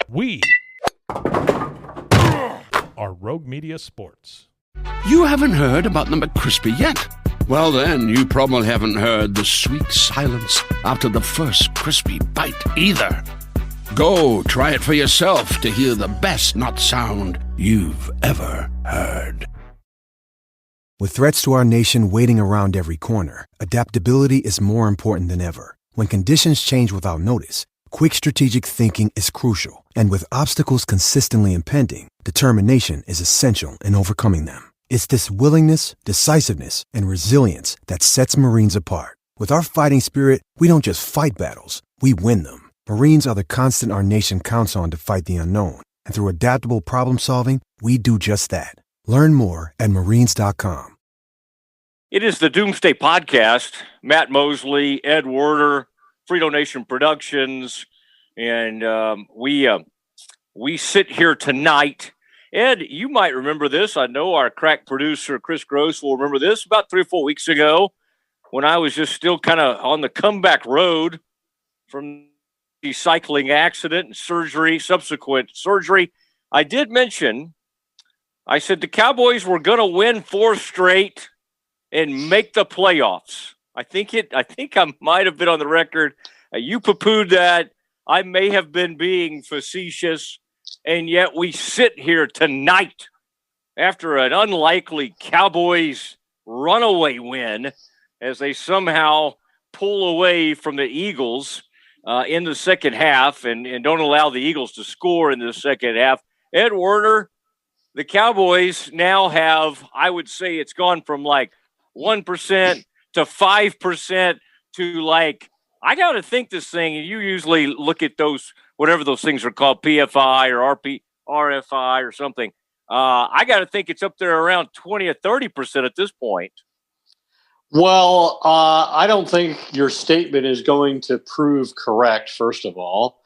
We are Rogue Media Sports. You haven't heard about the McCrispy yet? Well, then, you probably haven't heard the sweet silence after the first crispy bite either. Go try it for yourself to hear the best nut sound you've ever heard. With threats to our nation waiting around every corner, adaptability is more important than ever. When conditions change without notice, quick strategic thinking is crucial. And with obstacles consistently impending, determination is essential in overcoming them. It's this willingness, decisiveness, and resilience that sets Marines apart. With our fighting spirit, we don't just fight battles, we win them. Marines are the constant our nation counts on to fight the unknown. And through adaptable problem solving, we do just that. Learn more at marines.com. It is the Doomsday Podcast. Matt Mosley, Ed Werder, Frito Nation Productions, and we sit here tonight. Ed, you might remember this. I know our crack producer, Chris Gross, will remember this. About 3 or 4 weeks ago, when I was just still kind of on the comeback road from the cycling accident and surgery, subsequent surgery, I did mention, I said the Cowboys were going to win 4 straight and make the playoffs. I think I might have been on the record. You poo-pooed that. I may have been being facetious, and yet we sit here tonight after an unlikely Cowboys runaway win as they somehow pull away from the Eagles in the second half and don't allow the Eagles to score in the second half. Ed Werder, the Cowboys now have, I would say it's gone from like 1% to 5% to like, I got to think this thing, and you usually look at those, whatever those things are called, PFI or RFI or something. I got to think it's up there around 20 or 30% at this point. Well, I don't think your statement is going to prove correct, first of all.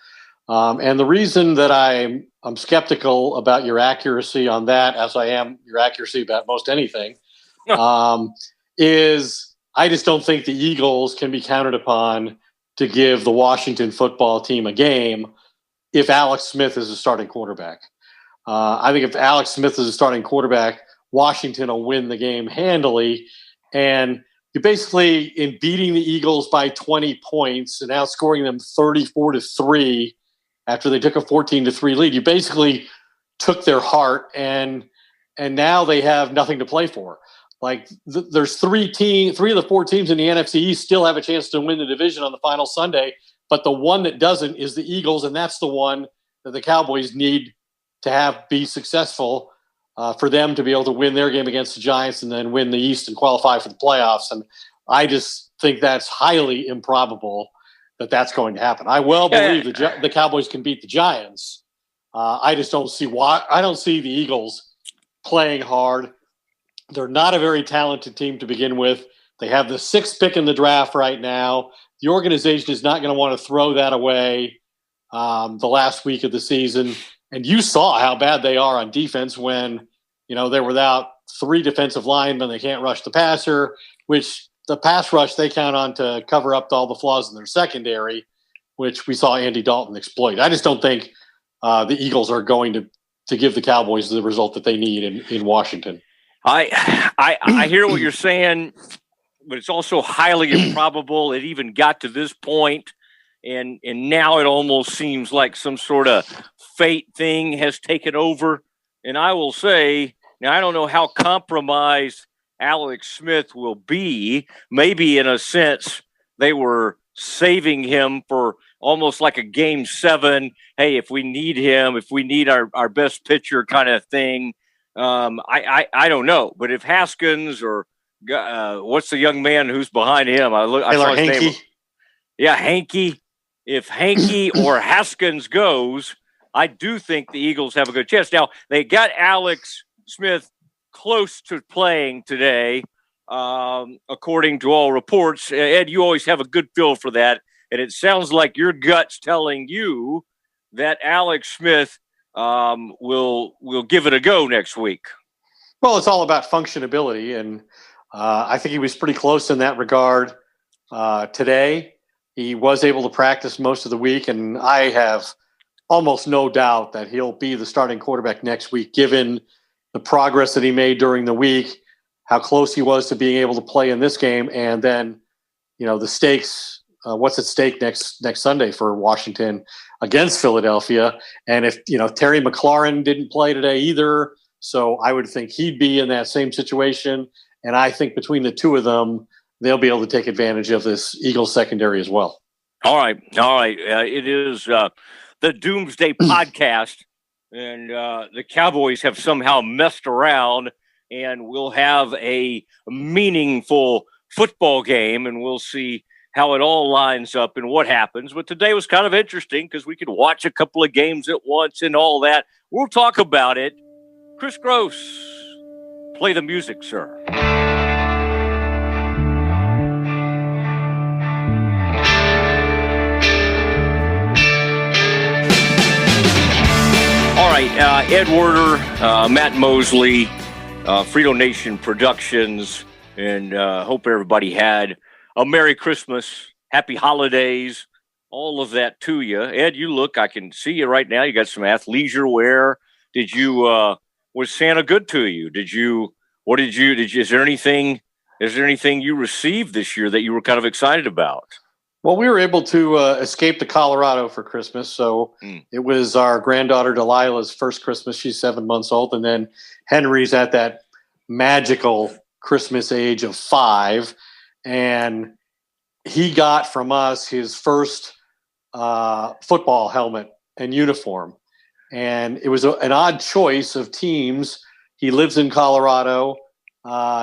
And the reason that I'm skeptical about your accuracy on that, as I am your accuracy about most anything, is I just don't think the Eagles can be counted upon to give the Washington football team a game if Alex Smith is a starting quarterback. I think if Alex Smith is a starting quarterback, Washington will win the game handily. And you basically, in beating the Eagles by 20 points and outscoring them 34-3 after they took a 14-3 lead, you basically took their heart and now they have nothing to play for. Like there's three of the 4 teams in the NFC East still have a chance to win the division on the final Sunday, but the one that doesn't is the Eagles, and that's the one that the Cowboys need to have be successful for them to be able to win their game against the Giants and then win the East and qualify for the playoffs. And I just think that's highly improbable that that's going to happen. I well believe the Cowboys can beat the Giants. I just don't see why. I don't see the Eagles playing hard. They're not a very talented team to begin with. They have the 6th pick in the draft right now. The organization is not going to want to throw that away the last week of the season. And you saw how bad they are on defense when, they're without 3 defensive linemen. They can't rush the passer, which the pass rush they count on to cover up all the flaws in their secondary, which we saw Andy Dalton exploit. I just don't think the Eagles are going to give the Cowboys the result that they need in Washington. I hear what you're saying, but it's also highly improbable it even got to this point, and now it almost seems like some sort of fate thing has taken over. And I will say, now I don't know how compromised Alex Smith will be. Maybe in a sense they were saving him for almost like a game 7. Hey, if we need him, if we need our best pitcher kind of thing. I don't know, but if Haskins or what's the young man who's behind him? I saw his name. Yeah, Hanky. If Hanky or Haskins goes, I do think the Eagles have a good chance. Now they got Alex Smith close to playing today, according to all reports. Ed, you always have a good feel for that, and it sounds like your gut's telling you that Alex Smith will give it a go next week. Well, it's all about functionability, and I think he was pretty close in that regard today. He was able to practice most of the week, and I have almost no doubt that he'll be the starting quarterback next week, given the progress that he made during the week, how close he was to being able to play in this game, and then, the stakes, what's at stake next Sunday for Washington against Philadelphia. And if, Terry McLaurin didn't play today either, so I would think he'd be in that same situation. And I think between the two of them, they'll be able to take advantage of this Eagles secondary as well. All right. It is the Doomsday podcast, and the Cowboys have somehow messed around, and we'll have a meaningful football game, and we'll see how it all lines up and what happens. But today was kind of interesting because we could watch a couple of games at once and all that. We'll talk about it. Chris Gross, play the music, sir. All right, Ed Werder, Matt Mosley, Frito Nation Productions, and hope everybody had a Merry Christmas, Happy Holidays, all of that to you. Ed, you look, I can see you right now. You got some athleisure wear. Did you, was Santa good to you? Is there anything you received this year that you were kind of excited about? Well, we were able to escape to Colorado for Christmas. So it was our granddaughter Delilah's first Christmas. She's 7 months old. And then Henry's at that magical Christmas age of 5. And he got from us his first football helmet and uniform. And it was an odd choice of teams. He lives in Colorado.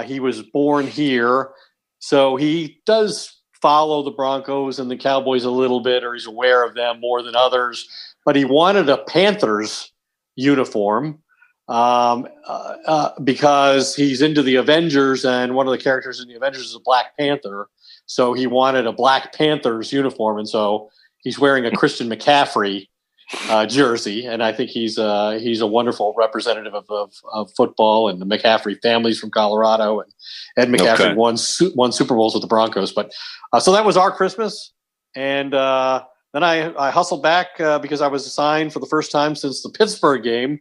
He was born here. So he does follow the Broncos and the Cowboys a little bit, or he's aware of them more than others. But he wanted a Panthers uniform because he's into the Avengers, and one of the characters in the Avengers is a Black Panther. So he wanted a Black Panthers uniform, and so he's wearing a Christian McCaffrey jersey, and I think he's a wonderful representative of football, and the McCaffrey family's from Colorado, and Ed McCaffrey won Super Bowls with the Broncos. But so that was our Christmas, and then I hustled back because I was assigned for the first time since the Pittsburgh game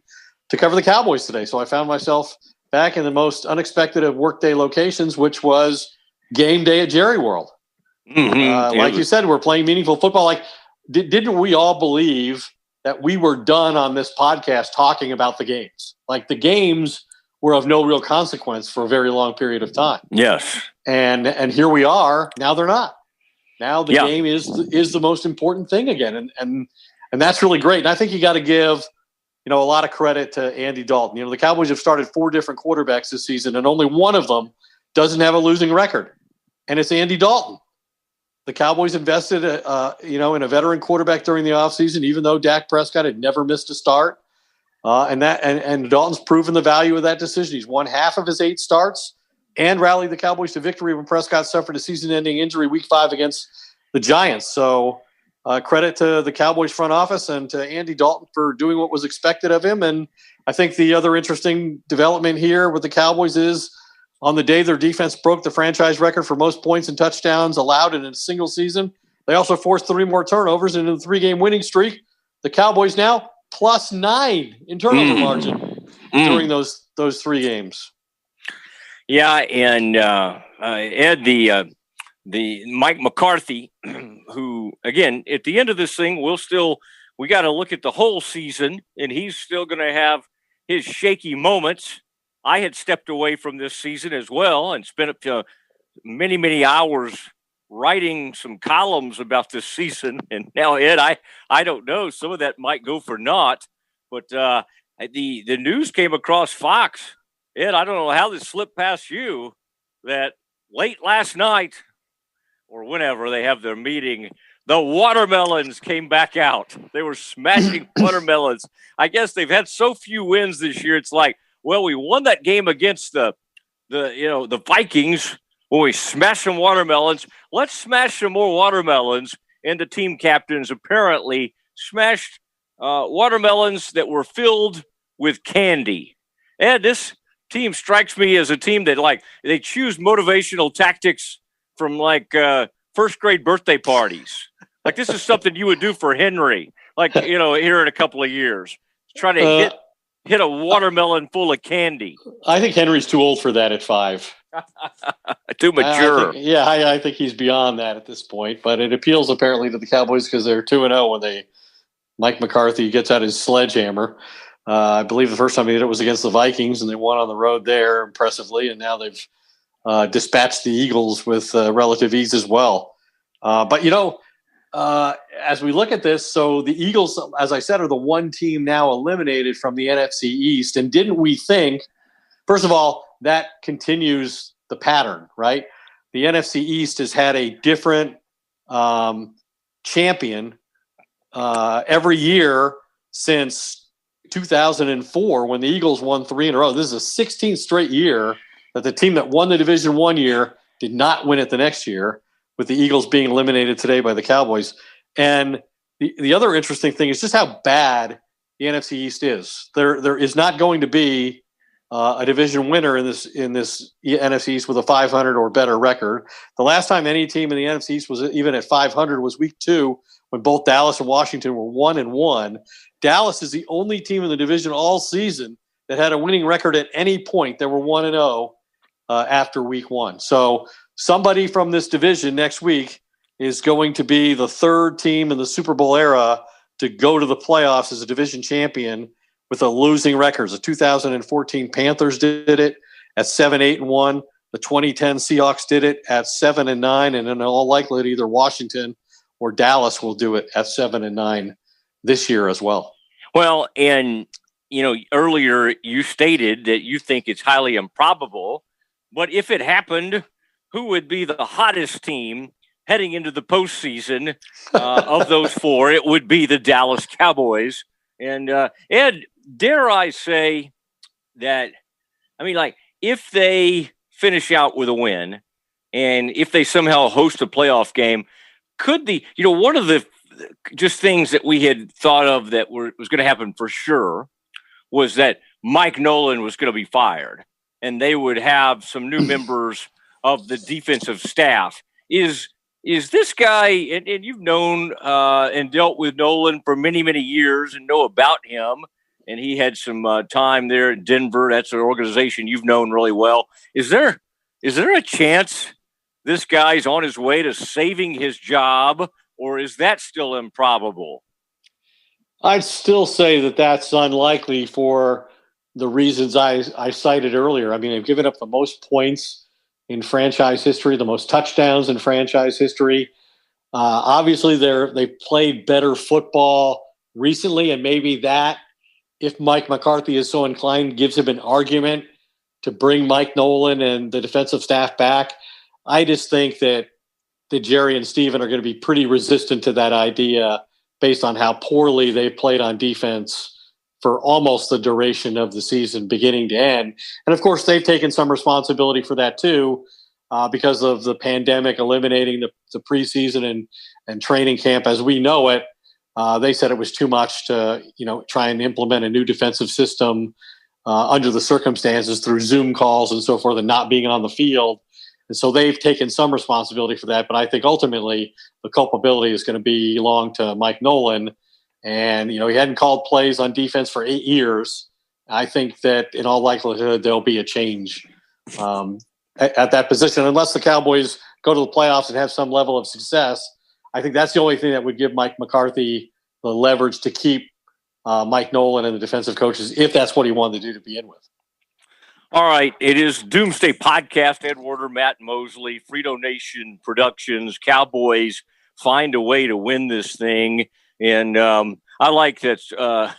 to cover the Cowboys today. So I found myself back in the most unexpected of workday locations, which was game day at Jerry World. Like you said, we're playing meaningful football. Like, didn't we all believe that we were done on this podcast talking about the games? Like, the games were of no real consequence for a very long period of time. Yes. And here we are. Now they're not. Now the game is the most important thing again. And that's really great. And I think you got to give, a lot of credit to Andy Dalton. The Cowboys have started 4 different quarterbacks this season, and only one of them doesn't have a losing record. And it's Andy Dalton. The Cowboys invested, in a veteran quarterback during the offseason, even though Dak Prescott had never missed a start. And Dalton's proven the value of that decision. He's won half of his 8 starts and rallied the Cowboys to victory when Prescott suffered a season-ending injury week 5 against the Giants. So credit to the Cowboys front office and to Andy Dalton for doing what was expected of him. And I think the other interesting development here with the Cowboys is, on the day their defense broke the franchise record for most points and touchdowns allowed in a single season, they also forced 3 more turnovers, and in the 3-game winning streak, the Cowboys now +9 in turnover margin during those 3 games. Yeah, and Ed, the Mike McCarthy, who, again, at the end of this thing, we got to look at the whole season, and he's still going to have his shaky moments. I had stepped away from this season as well and spent many, many hours writing some columns about this season. And now, Ed, I don't know. Some of that might go for naught. But the news came across Fox. Ed, I don't know how this slipped past you, that late last night or whenever they have their meeting, the watermelons came back out. They were smashing watermelons. I guess they've had so few wins this year. It's like, well, we won that game against the Vikings when we smashed some watermelons. Let's smash some more watermelons. And the team captains apparently smashed watermelons that were filled with candy. And this team strikes me as a team that, they choose motivational tactics from first grade birthday parties. Like, this is something you would do for Henry. like here in a couple of years. Try to hit a watermelon full of candy. I think Henry's too old for that at 5. Too mature. I think he's beyond that at this point. But it appeals apparently to the Cowboys because they're 2-0 when Mike McCarthy gets out his sledgehammer. I believe the first time he did it was against the Vikings, and they won on the road there impressively. And now they've dispatched the Eagles with relative ease as well. But as we look at this, so the Eagles, as I said, are the one team now eliminated from the NFC East. And didn't we think, first of all, that continues the pattern, right? The NFC East has had a different champion every year since 2004 when the Eagles won 3 in a row. This is a 16th straight year that the team that won the division one year did not win it the next year, with the Eagles being eliminated today by the Cowboys. And the other interesting thing is just how bad the NFC East is. There is not going to be a division winner in this NFC East with a 500 or better record. The last time any team in the NFC East was even at 500 was week 2 when both Dallas and Washington were 1-1. Dallas is the only team in the division all season that had a winning record at any point. They were 1-0 after week 1. So somebody from this division next week is going to be the third team in the Super Bowl era to go to the playoffs as a division champion with a losing record. The 2014 Panthers did it at 7-8-1. The 2010 Seahawks did it at 7-9, and in all likelihood, either Washington or Dallas will do it at 7-9 this year as well. Well, and earlier you stated that you think it's highly improbable, but if it happened, who would be the hottest team heading into the postseason of those 4? It would be the Dallas Cowboys. And Ed, dare I say that, if they finish out with a win and if they somehow host a playoff game, could one of the just things that we had thought of that was going to happen for sure was that Mike Nolan was going to be fired and they would have some new members of the defensive staff. Is this guy, and you've known and dealt with Nolan for many, many years and know about him, and he had some time there in Denver. That's an organization you've known really well. Is there a chance this guy's on his way to saving his job, or is that still improbable? I'd still say that that's unlikely for the reasons I cited earlier. They've given up the most points in franchise history, the most touchdowns in franchise history. Obviously, they've played better football recently, and maybe that, if Mike McCarthy is so inclined, gives him an argument to bring Mike Nolan and the defensive staff back. I just think that Jerry and Steven are going to be pretty resistant to that idea based on how poorly they played on defense for almost the duration of the season, beginning to end. And of course, they've taken some responsibility for that too, because of the pandemic eliminating the preseason and training camp as we know it. They said it was too much to, try and implement a new defensive system under the circumstances through Zoom calls and so forth and not being on the field. And so they've taken some responsibility for that. But I think ultimately the culpability is going to belong to Mike Nolan. And, he hadn't called plays on defense for 8 years. I think that in all likelihood, there'll be a change at that position. Unless the Cowboys go to the playoffs and have some level of success, I think that's the only thing that would give Mike McCarthy the leverage to keep Mike Nolan and the defensive coaches, if that's what he wanted to do to begin with. All right. It is Doomsday Podcast. Ed Werder, Matt Mosley, Frito Nation Productions, Cowboys find a way to win this thing. And I like that,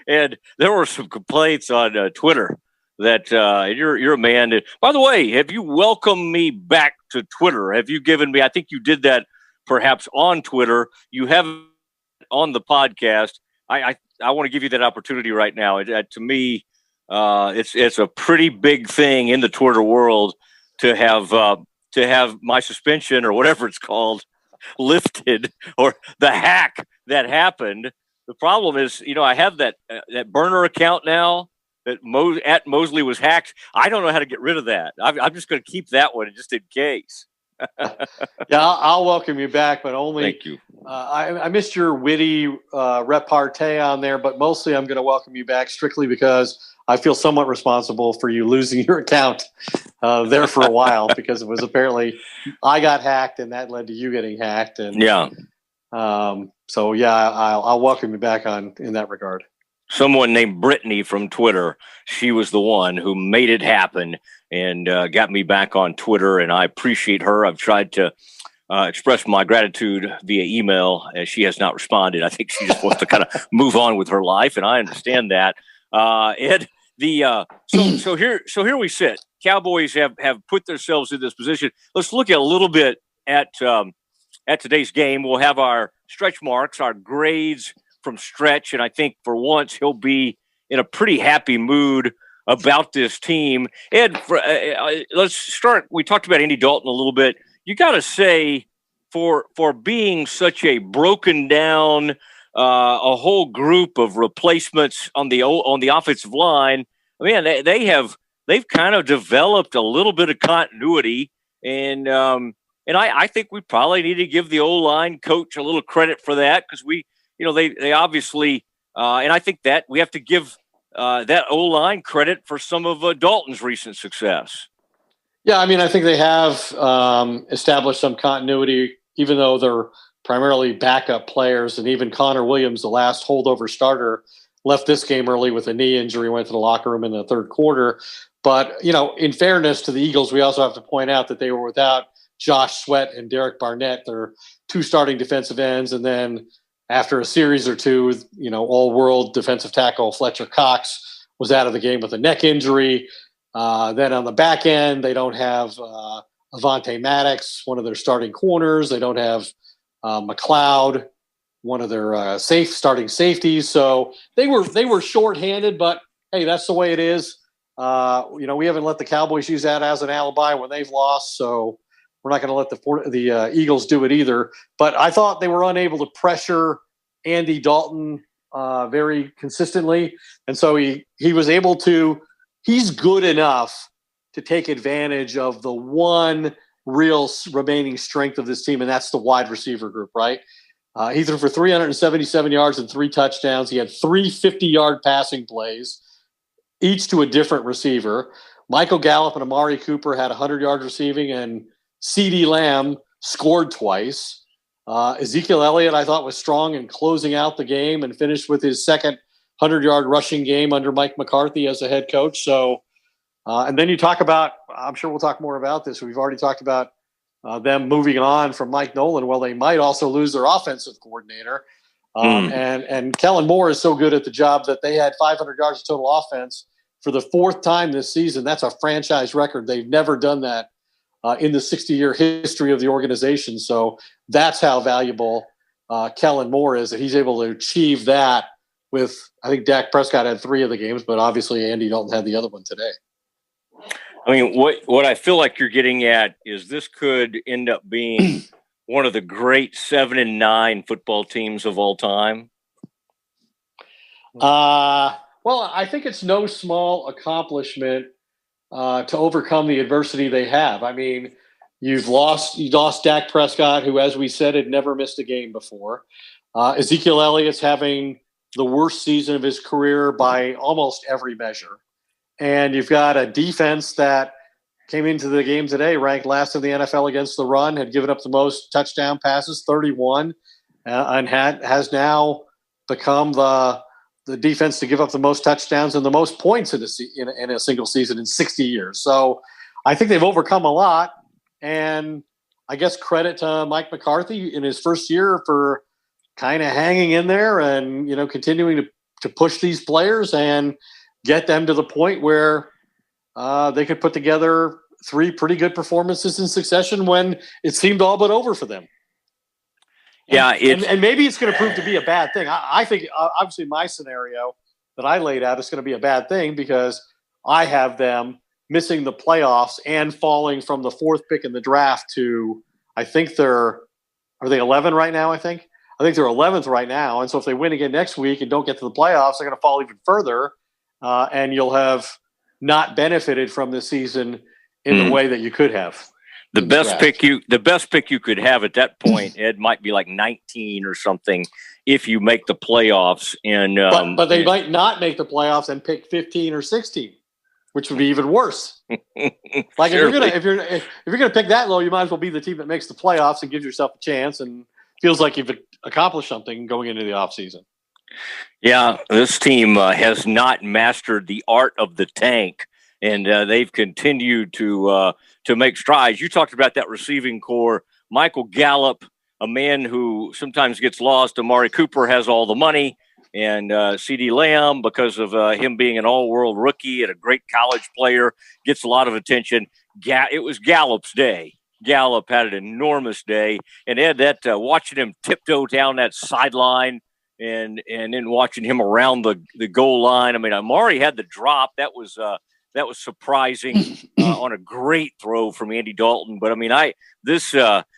Ed, there were some complaints on Twitter that you're a man. By the way, have you welcomed me back to Twitter? Have you given me, I think you did that perhaps on Twitter. You haven't on the podcast. I want to give you that opportunity right now. To me, it's a pretty big thing in the Twitter world to have my suspension or whatever it's called lifted, or the hack that happened. The problem is, I have that burner account now that at Mosley was hacked. I don't know how to get rid of that. I'm just going to keep that one just in case. Yeah, I'll welcome you back, but only. Thank you. I missed your witty repartee on there, but mostly I'm going to welcome you back strictly because I feel somewhat responsible for you losing your account there for a while because it was apparently I got hacked and that led to you getting hacked. And Yeah. So yeah, I'll welcome you back in that regard. Someone named Brittany from Twitter. She was the one who made it happen and got me back on Twitter, and I appreciate her. I've tried to express my gratitude via email, as she has not responded. I think she just wants to kind of move on with her life, and I understand that. Ed, so here we sit. Cowboys have put themselves in this position. Let's look at a little bit at today's game. We'll have our stretch marks, our grades from Stretch, and I think for once he'll be in a pretty happy mood about this team. Ed, let's start. We talked about Andy Dalton a little bit. You got to say, for being such a broken down, a whole group of replacements on the offensive line, man, they've kind of developed a little bit of continuity, and I think we probably need to give the O-line coach a little credit for that because they obviously, and I think that we have to give that O-line credit for some of Dalton's recent success. Yeah, I mean, I think they have established some continuity, even though they're primarily backup players. And even Connor Williams, the last holdover starter, left this game early with a knee injury, went to the locker room in the third quarter. But, in fairness to the Eagles, we also have to point out that they were without Josh Sweat and Derek Barnett, their two starting defensive ends. And then after a series or two, all-world defensive tackle Fletcher Cox was out of the game with a neck injury. Then on the back end, they don't have Avonte Maddox, one of their starting corners. They don't have McLeod, one of their starting safeties. So they were shorthanded, but hey, that's the way it is. We haven't let the Cowboys use that as an alibi when they've lost, so we're not going to let the Eagles do it either. But I thought they were unable to pressure Andy Dalton very consistently, and so he was able to. He's good enough to take advantage of the one real remaining strength of this team, and that's the wide receiver group, right? He threw for 377 yards and 3 touchdowns. He had 3 50-yard passing plays, each to a different receiver. Michael Gallup and Amari Cooper had 100 yards receiving, and CeeDee Lamb scored twice. Ezekiel Elliott, I thought, was strong in closing out the game and finished with his second 100-yard rushing game under Mike McCarthy as a head coach. So, and then you talk about, I'm sure we'll talk more about this. We've already talked about them moving on from Mike Nolan. Well, they might also lose their offensive coordinator. And Kellen Moore is so good at the job that they had 500 yards of total offense for the 4th time this season. That's a franchise record. They've never done that in the 60-year history of the organization. So that's how valuable Kellen Moore is, that he's able to achieve that with, I think Dak Prescott had 3 of the games, but obviously Andy Dalton had the other one today. I mean, what I feel like you're getting at is this could end up being one of the great 7-9 football teams of all time. Well, I think it's no small accomplishment to overcome the adversity they have. I mean, you lost Dak Prescott, who, as we said, had never missed a game before. Ezekiel Elliott's having the worst season of his career by almost every measure. And you've got a defense that came into the game today ranked last in the NFL against the run, had given up the most touchdown passes, 31, and has now become the defense to give up the most touchdowns and the most points in a single season in 60 years. So I think they've overcome a lot. And I guess credit to Mike McCarthy in his first year for kind of hanging in there and, continuing to push these players and get them to the point where they could put together 3 pretty good performances in succession when it seemed all but over for them. Yeah. And maybe it's going to prove to be a bad thing. I think obviously my scenario that I laid out is going to be a bad thing because I have them missing the playoffs and falling from the 4th pick in the draft to, I think are they 11 right now? I think they're 11th right now. And so if they win again next week and don't get to the playoffs, they're going to fall even further. And you'll have not benefited from this season in the way that you could have. The best pick you could have at that point, Ed, might be like 19 or something if you make the playoffs. And but they might not make the playoffs and pick 15 or 16, which would be even worse. Like if you're gonna pick that low, you might as well be the team that makes the playoffs and gives yourself a chance and feels like you've accomplished something going into the offseason. Yeah, this team has not mastered the art of the tank, and they've continued to make strides. You talked about that receiving core. Michael Gallup, a man who sometimes gets lost. Amari Cooper has all the money, and CeeDee Lamb, because of him being an all-world rookie and a great college player, gets a lot of attention. It was Gallup's day. Gallup had an enormous day, and Ed, that watching him tiptoe down that sideline and then watching him around the goal line. I mean, Amari had the drop. That was surprising on a great throw from Andy Dalton. But I mean,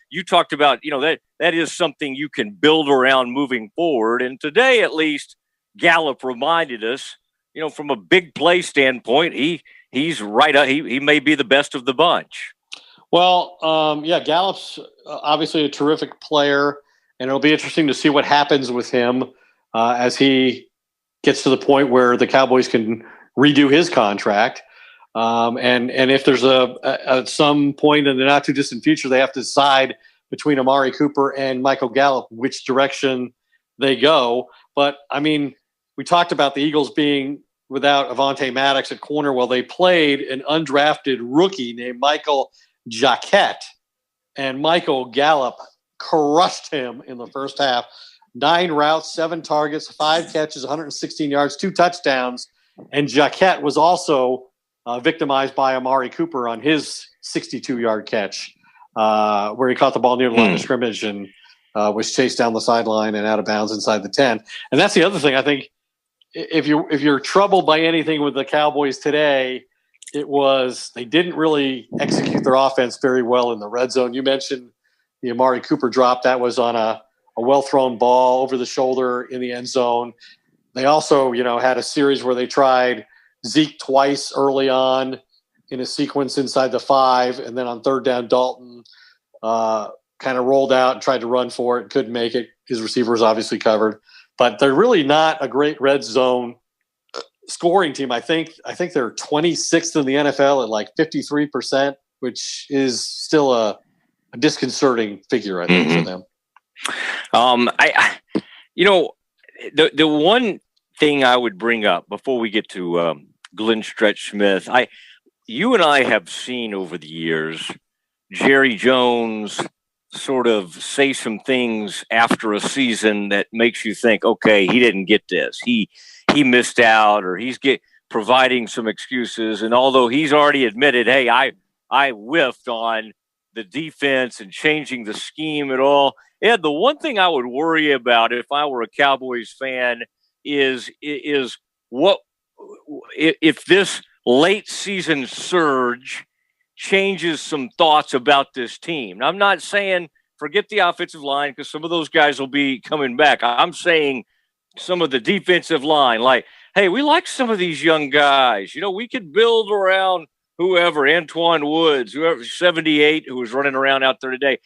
you talked about, that is something you can build around moving forward. And today, at least, Gallup reminded us, from a big play standpoint, he's right. He may be the best of the bunch. Well, Gallup's obviously a terrific player, and it'll be interesting to see what happens with him as he gets to the point where the Cowboys can redo his contract. And if there's at some point in the not too distant future, they have to decide between Amari Cooper and Michael Gallup which direction they go. But I mean, we talked about the Eagles being without Avonte Maddox at corner. Well, they played an undrafted rookie named Michael Jacquet, and Michael Gallup crushed him in the first half. 9 routes, 7 targets, 5 catches, 116 yards, 2 touchdowns. And Jacquet was also victimized by Amari Cooper on his 62-yard catch, where he caught the ball near the line of scrimmage and was chased down the sideline and out of bounds inside the 10. And that's the other thing. I think if you're troubled by anything with the Cowboys today, it was they didn't really execute their offense very well in the red zone. You mentioned the Amari Cooper drop. That was on a well-thrown ball over the shoulder in the end zone. They also, had a series where they tried Zeke twice early on in a sequence inside the 5, and then on third down, Dalton kind of rolled out and tried to run for it, couldn't make it. His receiver was obviously covered. But they're really not a great red zone scoring team. I think they're 26th in the NFL at like 53%, which is still a disconcerting figure, I think, for them. The one thing I would bring up before we get to Glenn Stretch Smith, you and I have seen over the years Jerry Jones sort of say some things after a season that makes you think, okay, he didn't get this. He missed out, or he's providing some excuses. And although he's already admitted, hey, I whiffed on the defense and changing the scheme at all. Ed, the one thing I would worry about if I were a Cowboys fan is what if this late season surge changes some thoughts about this team. Now, I'm not saying forget the offensive line because some of those guys will be coming back. I'm saying some of the defensive line, like, hey, we like some of these young guys. We could build around whoever, Antoine Woods, whoever, 78, who was running around out there today.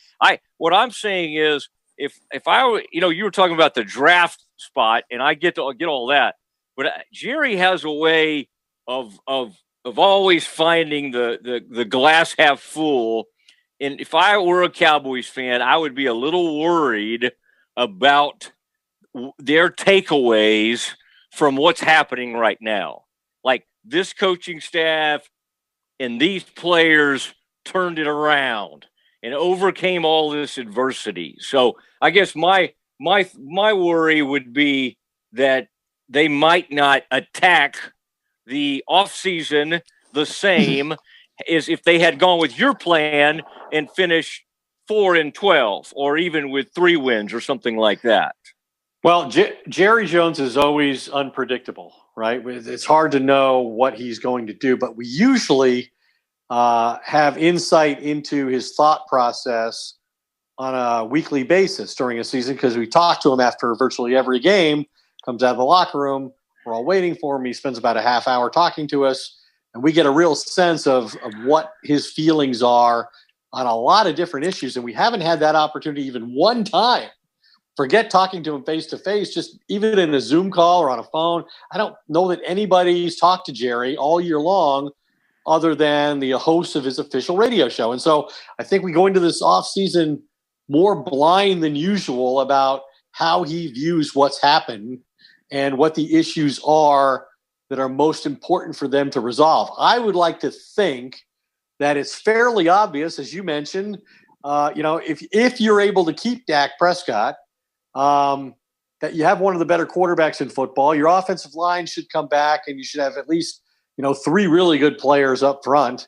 What I'm saying is, if I were, you were talking about the draft spot, and I get all that, but Jerry has a way of always finding the glass half full. And if I were a Cowboys fan, I would be a little worried about their takeaways from what's happening right now. Like, this coaching staff and these players turned it around and overcame all this adversity. So I guess my worry would be that they might not attack the offseason the same as if they had gone with your plan and finished 4-12, or even with 3 wins or something like that. Well, Jerry Jones is always unpredictable, right? It's hard to know what he's going to do, but we usually have insight into his thought process on a weekly basis during a season because we talk to him after virtually every game, comes out of the locker room. We're all waiting for him. He spends about a half hour talking to us, and we get a real sense of what his feelings are on a lot of different issues, and we haven't had that opportunity even one time. Forget talking to him face to face, just even in a Zoom call or on a phone. I don't know that anybody's talked to Jerry all year long other than the host of his official radio show. And so I think we go into this offseason more blind than usual about how he views what's happened and what the issues are that are most important for them to resolve. I would like to think that it's fairly obvious, as you mentioned, if you're able to keep Dak Prescott, that you have one of the better quarterbacks in football. Your offensive line should come back, and you should have at least 3 really good players up front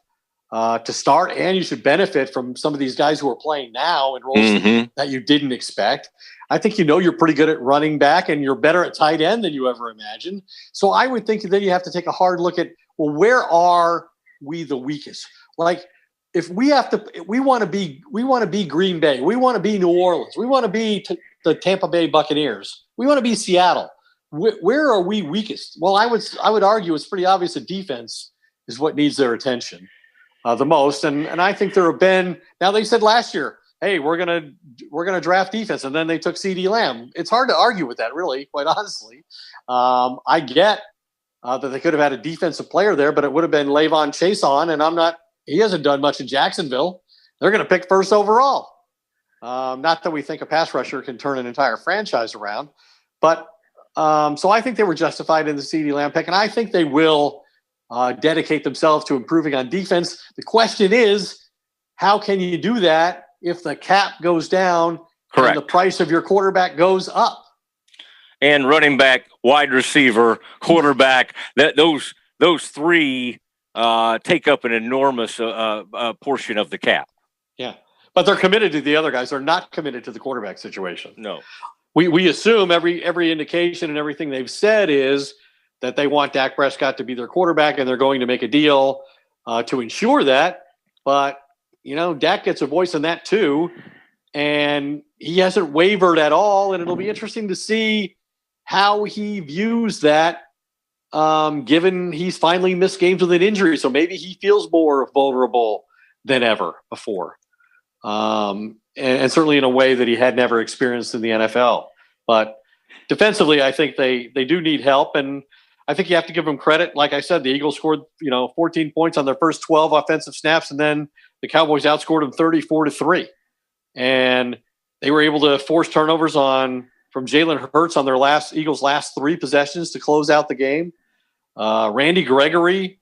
to start, and you should benefit from some of these guys who are playing now in roles that you didn't expect. I think you're pretty good at running back, and you're better at tight end than you ever imagined. So I would think that you have to take a hard look at, well, where are we the weakest? Like, if we want to be Green Bay, we want to be New Orleans, we want to be the Tampa Bay Buccaneers, we want to be Seattle. Where are we weakest? Well, I would argue it's pretty obvious that defense is what needs their attention the most. And I think there have been. Now, they said last year, hey, we're gonna draft defense, and then they took CeeDee Lamb. It's hard to argue with that, really, quite honestly. I get that they could have had a defensive player there, but it would have been La'Von Chason, and he hasn't done much in Jacksonville. They're going to pick first overall. Not that we think a pass rusher can turn an entire franchise around, but so I think they were justified in the CeeDee Lamb pick, and I think they will dedicate themselves to improving on defense. The question is, how can you do that if the cap goes down and the price of your quarterback goes up? And running back, wide receiver, quarterback, those 3 take up an enormous portion of the cap. Yeah, but they're committed to the other guys. They're not committed to the quarterback situation. No. We assume every indication and everything they've said is that they want Dak Prescott to be their quarterback, and they're going to make a deal to ensure that. But, Dak gets a voice in that too, and he hasn't wavered at all, and it'll be interesting to see how he views that, given he's finally missed games with an injury. So maybe he feels more vulnerable than ever before. And certainly in a way that he had never experienced in the NFL. But defensively, I think they do need help, and I think you have to give them credit. Like I said, the Eagles scored 14 points on their first 12 offensive snaps, and then the Cowboys outscored them 34-3, and they were able to force turnovers from Jalen Hurts on their Eagles' last 3 possessions to close out the game. Randy Gregory,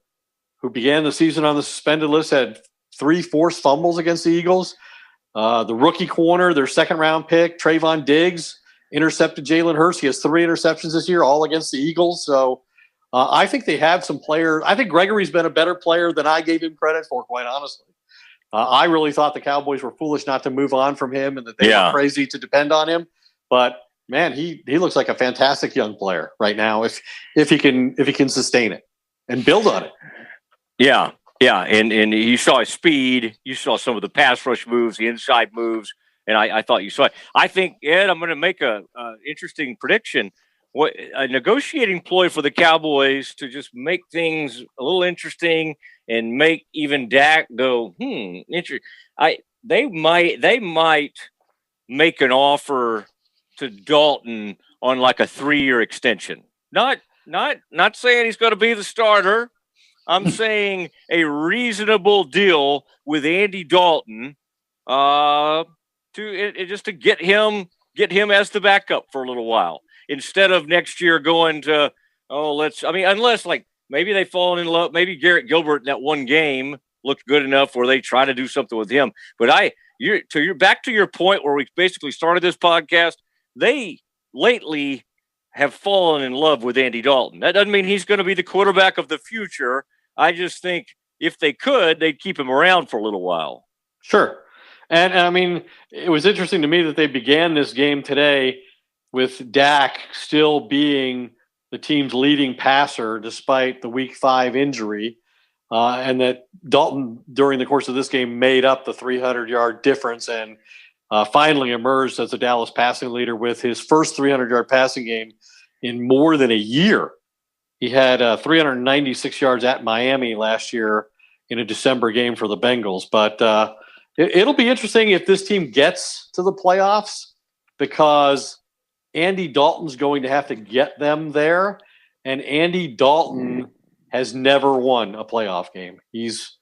who began the season on the suspended list, had 3 forced fumbles against the Eagles. The rookie corner, their second-round pick, Trayvon Diggs, intercepted Jalen Hurts. He has 3 interceptions this year, all against the Eagles. So I think they have some players. I think Gregory's been a better player than I gave him credit for, quite honestly. I really thought the Cowboys were foolish not to move on from him and that they were crazy to depend on him. But, man, he looks like a fantastic young player right now if he can sustain it and build on it. Yeah. Yeah, and you saw his speed. You saw some of the pass rush moves, the inside moves, and I thought you saw it. I think, Ed, I'm going to make a interesting prediction. A negotiating ploy for the Cowboys to just make things a little interesting and make even Dak go, interesting. They might make an offer to Dalton on like a 3-year extension. Not saying he's going to be the starter. I'm saying a reasonable deal with Andy Dalton to get him as the backup for a little while instead of next year going to unless like maybe they've fallen in love, maybe Garrett Gilbert in that one game looked good enough where they try to do something with him. But back to your point where we basically started this podcast, they lately have fallen in love with Andy Dalton. That doesn't mean he's going to be the quarterback of the future. I just think if they could, they'd keep him around for a little while. Sure. And I mean, it was interesting to me that they began this game today with Dak still being the team's leading passer despite the Week 5 injury, and that Dalton, during the course of this game, made up the 300-yard difference and finally emerged as the Dallas passing leader with his first 300-yard passing game in more than a year. He had 396 yards at Miami last year in a December game for the Bengals. But It'll be interesting if this team gets to the playoffs, because Andy Dalton's going to have to get them there, and Andy Dalton has never won a playoff game. He's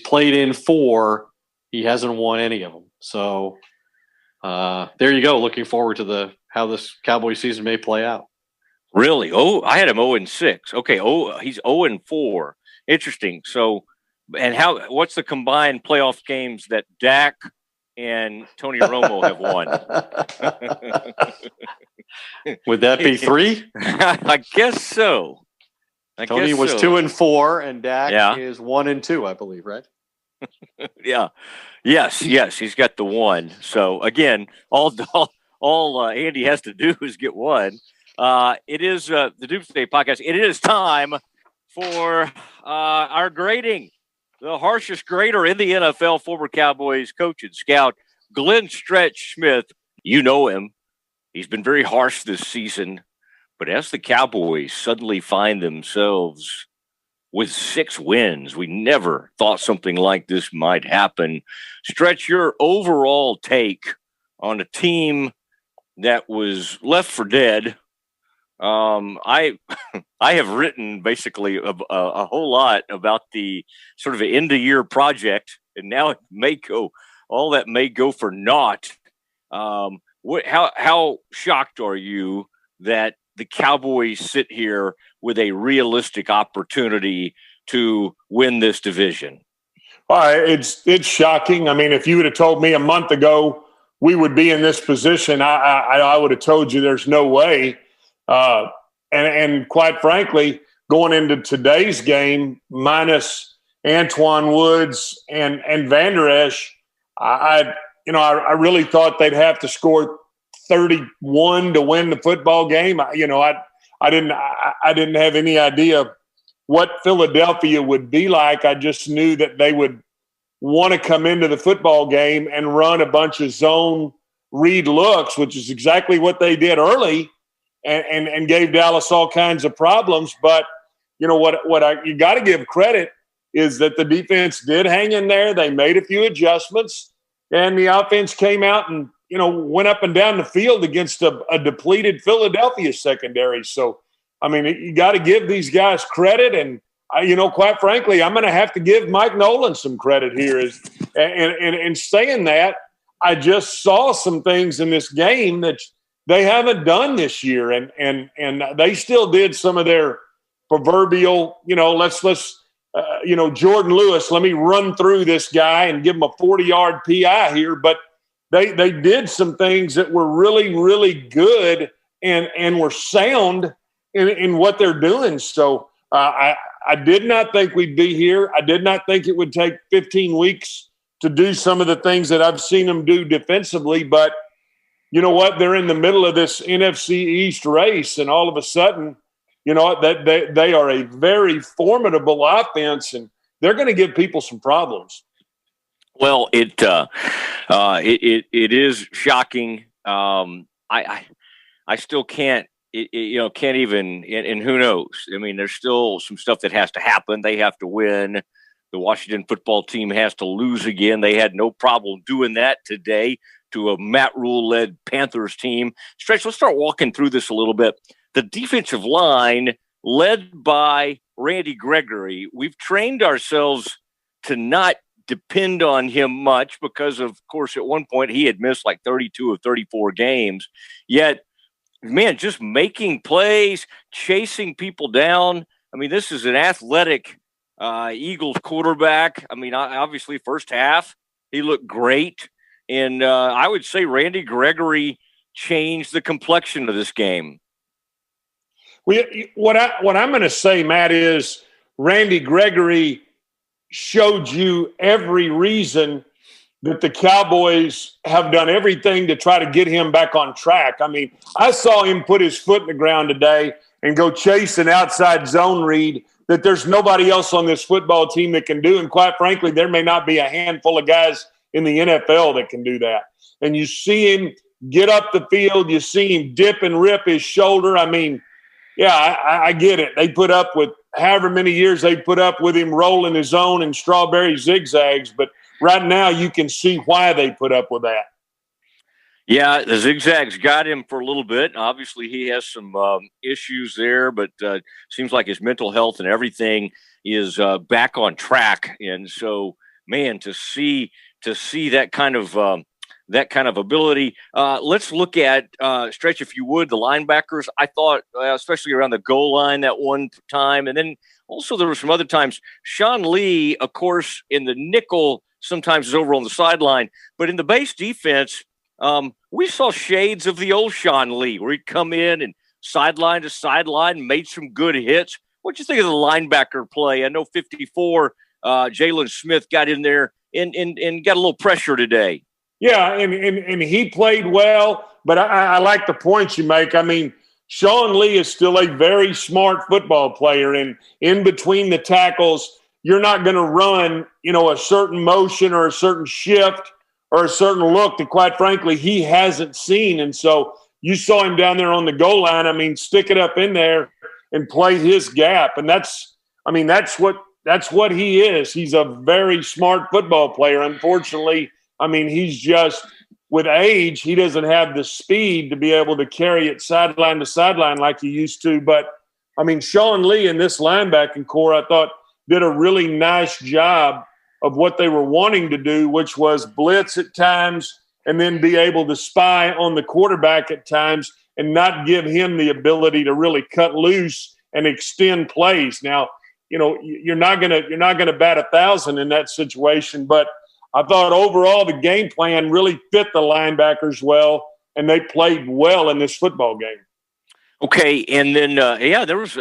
played in 4. He hasn't won any of them. So there you go. Looking forward to how this Cowboys season may play out. Really? Oh, I had him 0-6. Okay. Oh, he's 0-4. Interesting. So, and what's the combined playoff games that Dak and Tony Romo have won? Would that be 3? I guess so. Tony was 2-4, and Dak is 1-2, I believe, right? Yeah. Yes. He's got the 1. So again, all Andy has to do is get 1. It is the Doomsday podcast. It is time for our grading. The harshest grader in the NFL, former Cowboys coach and scout, Glenn Stretch Smith. You know him. He's been very harsh this season. But as the Cowboys suddenly find themselves with 6 wins, we never thought something like this might happen. Stretch, your overall take on a team that was left for dead. I have written basically a whole lot about the sort of end of year project, and now all that may go for naught. How shocked are you that the Cowboys sit here with a realistic opportunity to win this division? It's shocking. I mean, if you would have told me a month ago we would be in this position, I would have told you there's no way. And quite frankly, going into today's game, minus Antoine Woods and Van Der Esch, I really thought they'd have to score 31 to win the football game. I didn't have any idea what Philadelphia would be like. I just knew that they would want to come into the football game and run a bunch of zone read looks, which is exactly what they did early. And gave Dallas all kinds of problems. But, you got to give credit is that the defense did hang in there. They made a few adjustments, and the offense came out and, went up and down the field against a depleted Philadelphia secondary. So, I mean, you got to give these guys credit. And, quite frankly, I'm going to have to give Mike Nolan some credit here. And saying that, I just saw some things in this game that they haven't done this year, and they still did some of their proverbial, Jordan Lewis, let me run through this guy and give him a 40-yard PI here. But they did some things that were really, really good and were sound in what they're doing. So I did not think we'd be here. I did not think it would take 15 weeks to do some of the things that I've seen them do defensively, but you know what? They're in the middle of this NFC East race, and all of a sudden, that they are a very formidable offense, and they're going to give people some problems. Well, it is shocking. I still can't even, and who knows? I mean, there's still some stuff that has to happen. They have to win. The Washington football team has to lose again. They had no problem doing that today to a Matt Rule-led Panthers team. Stretch, let's start walking through this a little bit. The defensive line, led by Randy Gregory, we've trained ourselves to not depend on him much because, of course, at one point he had missed like 32 of 34 games. Yet, man, just making plays, chasing people down. I mean, this is an athletic Eagles quarterback. I mean, obviously, first half, he looked great. And I would say Randy Gregory changed the complexion of this game. What I'm going to say, Matt, is Randy Gregory showed you every reason that the Cowboys have done everything to try to get him back on track. I mean, I saw him put his foot in the ground today and go chase an outside zone read that there's nobody else on this football team that can do. And quite frankly, there may not be a handful of guys in the NFL that can do that. And you see him get up the field. You see him dip and rip his shoulder. I mean, yeah, I get it. They put up with however many years they put up with him rolling his own and strawberry zigzags. But right now you can see why they put up with that. Yeah, the zigzags got him for a little bit. Obviously, he has some issues there, but seems like his mental health and everything is back on track. And so, man, to see that kind of ability. Let's look at Stretch, if you would, the linebackers. I thought, especially around the goal line that one time, and then also there were some other times. Sean Lee, of course, in the nickel sometimes is over on the sideline, but in the base defense. We saw shades of the old Sean Lee, where he'd come in and sideline to sideline, made some good hits. What'd you think of the linebacker play? I know 54, Jalen Smith got in there and got a little pressure today. Yeah, and he played well, but I like the points you make. I mean, Sean Lee is still a very smart football player, and in between the tackles, you're not going to run, a certain motion or a certain shift or a certain look that, quite frankly, he hasn't seen. And so you saw him down there on the goal line. I mean, stick it up in there and play his gap. And that's what he is. He's a very smart football player. Unfortunately, I mean, he's just, with age, he doesn't have the speed to be able to carry it sideline to sideline like he used to. But, I mean, Sean Lee in this linebacking core, I thought, did a really nice job of what they were wanting to do, which was blitz at times and then be able to spy on the quarterback at times and not give him the ability to really cut loose and extend plays. Now, you're not gonna bat 1,000 in that situation, but I thought overall the game plan really fit the linebackers well, and they played well in this football game. Okay, and then there was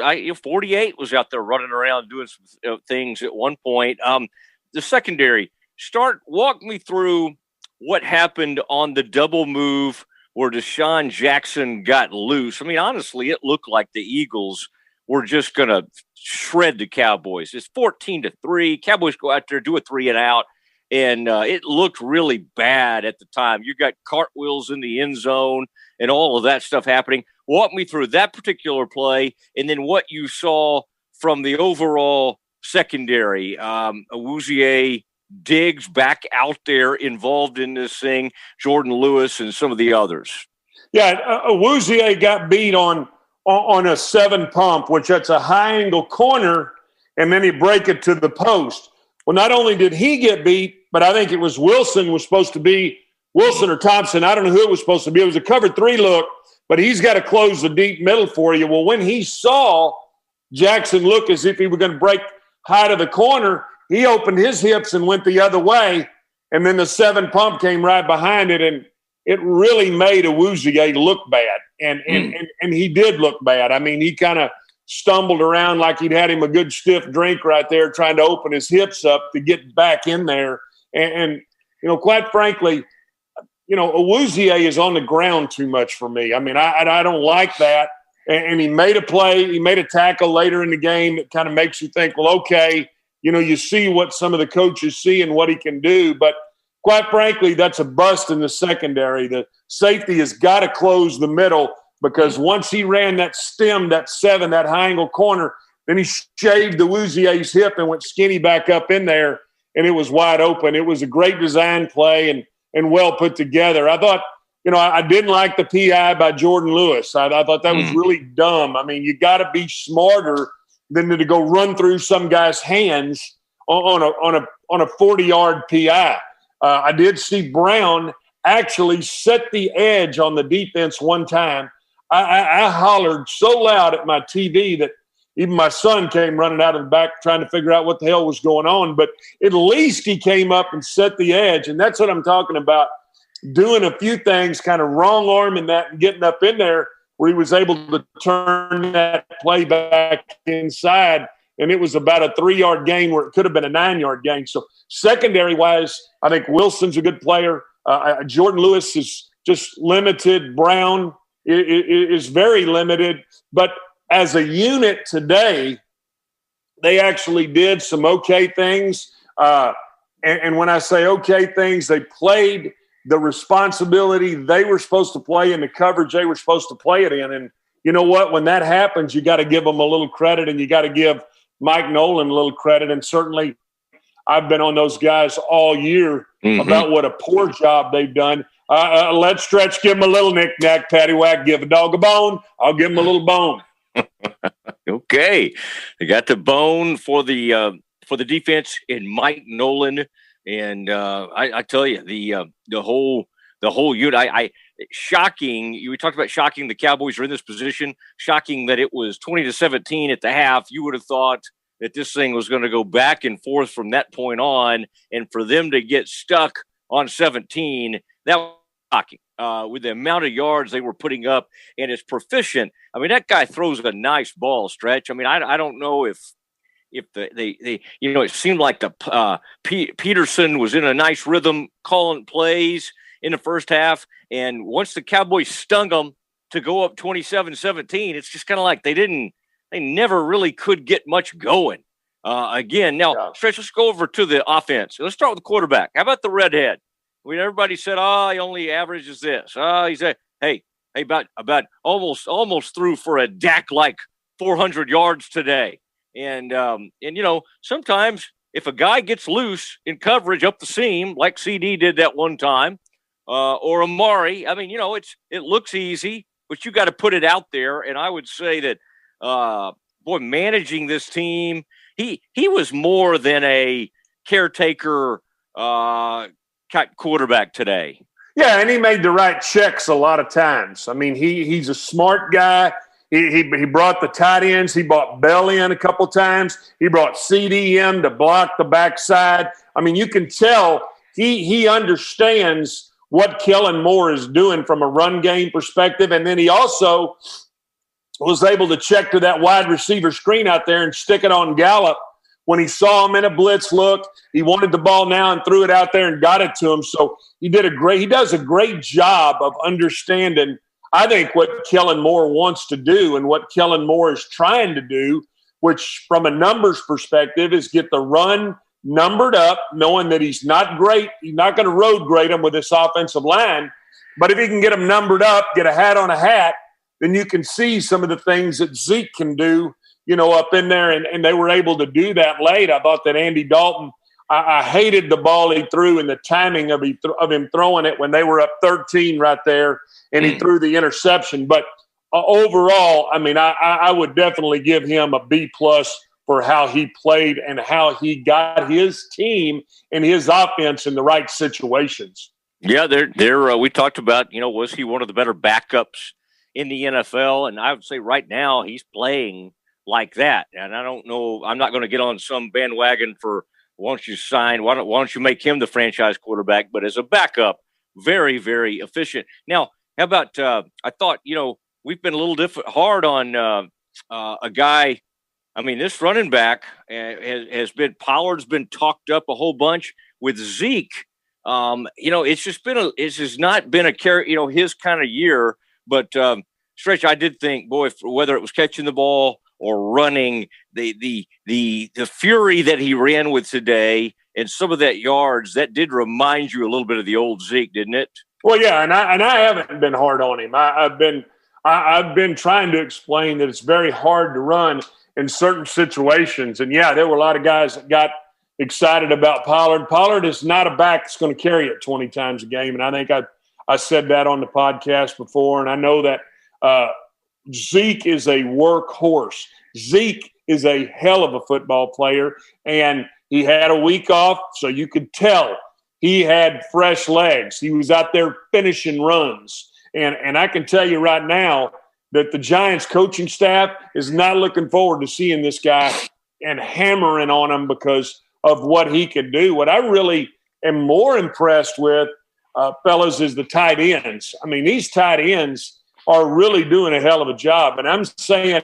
48 was out there running around doing some things at one point. The secondary, walk me through what happened on the double move where Deshaun Jackson got loose. I mean, honestly, it looked like the Eagles were just going to shred the Cowboys. It's 14-3. Cowboys go out there, do a 3 and out, and it looked really bad at the time. You got cartwheels in the end zone and all of that stuff happening. Walk me through that particular play and then what you saw from the overall secondary. Awuzie, Diggs back out there involved in this thing, Jordan Lewis and some of the others. Yeah, Awuzie got beat on a 7 pump, which that's a high angle corner, and then he break it to the post. Well, not only did he get beat, but I think it was Wilson or Thompson. I don't know who it was supposed to be. It was a cover 3 look, but he's got to close the deep middle for you. Well, when he saw Jackson look as if he were going to break high to the corner, he opened his hips and went the other way, and then the 7 pump came right behind it, and it really made Awuzie look bad, and he did look bad. I mean, he kind of stumbled around like he'd had him a good stiff drink right there, trying to open his hips up to get back in there, and quite frankly, Awuzie is on the ground too much for me. I mean, I don't like that, and he made a play, he made a tackle later in the game that kind of makes you think, well, okay, you see what some of the coaches see and what he can do. But quite frankly, that's a bust in the secondary. The safety has got to close the middle, because once he ran that stem, that 7, that high angle corner, then he shaved the Awuzie's hip and went skinny back up in there, and it was wide open. It was a great design play and well put together. I thought, I didn't like the PI by Jordan Lewis. I thought that was really dumb. I mean, you got to be smarter than to go run through some guy's hands on a 40-yard PI. I did see Brown actually set the edge on the defense one time. I hollered so loud at my TV that even my son came running out of the back trying to figure out what the hell was going on. But at least he came up and set the edge, and that's what I'm talking about, doing a few things, kind of wrong-arming that and getting up in there, where he was able to turn that play back inside, and it was about a 3-yard gain where it could have been a 9-yard gain. So secondary-wise, I think Wilson's a good player. Jordan Lewis is just limited. Brown is very limited. But as a unit today, they actually did some okay things. And when I say okay things, they played the responsibility they were supposed to play in the coverage they were supposed to play it in. And you know what? When that happens, you got to give them a little credit, and you got to give Mike Nolan a little credit. And certainly I've been on those guys all year about what a poor job they've done. Let Stretch give him a little knick-knack, paddywhack, give a dog a bone. I'll give him a little bone. Okay. They got the bone for the defense in Mike Nolan. And I tell you, the whole unit, shocking. We talked about shocking the Cowboys are in this position. Shocking that it was 20-17 at the half. You would have thought that this thing was going to go back and forth from that point on, and for them to get stuck on 17, that was shocking. With the amount of yards they were putting up, and it's proficient. I mean, that guy throws a nice ball, Stretch. I mean, I don't know if they it seemed like Peterson was in a nice rhythm calling plays in the first half, and once the Cowboys stung them to go up 27-17, it's just kind of like they never really could get much going. Again, now, Stretch, let's go over to the offense. Let's start with the quarterback. How about the redhead? Everybody said, he only averages this. He said, hey, about almost threw for a Dak like 400 yards today. And sometimes if a guy gets loose in coverage up the seam, like CD did that one time, or Amari, I mean, it looks easy, but you got to put it out there. And I would say that, managing this team, he was more than a caretaker quarterback today. Yeah, and he made the right checks a lot of times. I mean, he's a smart guy. He brought the tight ends. He brought Bell in a couple times. He brought CD in to block the backside. I mean, you can tell he understands what Kellen Moore is doing from a run game perspective. And then he also was able to check to that wide receiver screen out there and stick it on Gallup. When he saw him in a blitz look, he wanted the ball now and threw it out there and got it to him. So he does a great job of understanding, I think, what Kellen Moore wants to do and what Kellen Moore is trying to do, which from a numbers perspective is get the run numbered up, knowing that he's not great. He's not going to road grade him with this offensive line. But if he can get them numbered up, get a hat on a hat, then you can see some of the things that Zeke can do, up in there, and they were able to do that late. I thought that Andy Dalton, I hated the ball he threw and the timing of him throwing it when they were up 13 right there, and he threw the interception. But overall, I mean, I would definitely give him a B+ for how he played and how he got his team and his offense in the right situations. Yeah, we talked about, was he one of the better backups in the NFL? And I would say right now he's playing like that. And I don't know, I'm not going to get on some bandwagon for why don't you make him the franchise quarterback? But as a backup, very, very efficient. Now, how about, I thought, we've been a little hard on a guy. I mean, this running back Pollard's been talked up a whole bunch with Zeke. It's just not been his kind of year, but Stretch, I did think, whether it was catching the ball or running, the fury that he ran with today and some of that yards, that did remind you a little bit of the old Zeke, didn't it? Well, yeah, and I haven't been hard on him. I've been trying to explain that it's very hard to run in certain situations. And yeah, there were a lot of guys that got excited about Pollard. Pollard is not a back that's going to carry it 20 times a game. And I think I said that on the podcast before. And I know that Zeke is a workhorse. Zeke is a hell of a football player. And he had a week off, so you could tell he had fresh legs. He was out there finishing runs. And I can tell you right now that the Giants coaching staff is not looking forward to seeing this guy and hammering on him because of what he can do. What I really am more impressed with, fellas, is the tight ends. I mean, these tight ends are really doing a hell of a job. And I'm saying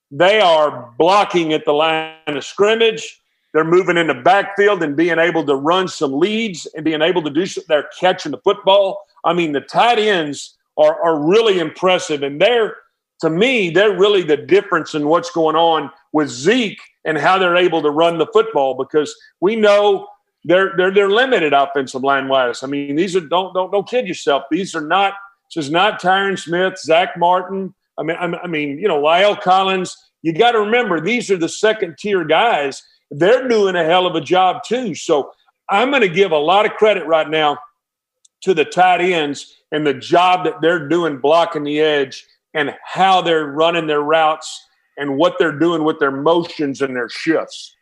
they are blocking at the line of scrimmage. They're moving in the backfield and being able to run some leads and being able to do – they're catching the football. I mean, the tight ends are really impressive. And to me, they're really the difference in what's going on with Zeke and how they're able to run the football, because we know they're limited offensive line-wise. I mean, these are don't kid yourself. This is not Tyron Smith, Zach Martin. I mean, Lyle Collins. You got to remember, these are the second-tier guys. they're doing a hell of a job too. So I'm going to give a lot of credit right now to the tight ends and the job that they're doing blocking the edge and how they're running their routes and what they're doing with their motions and their shifts.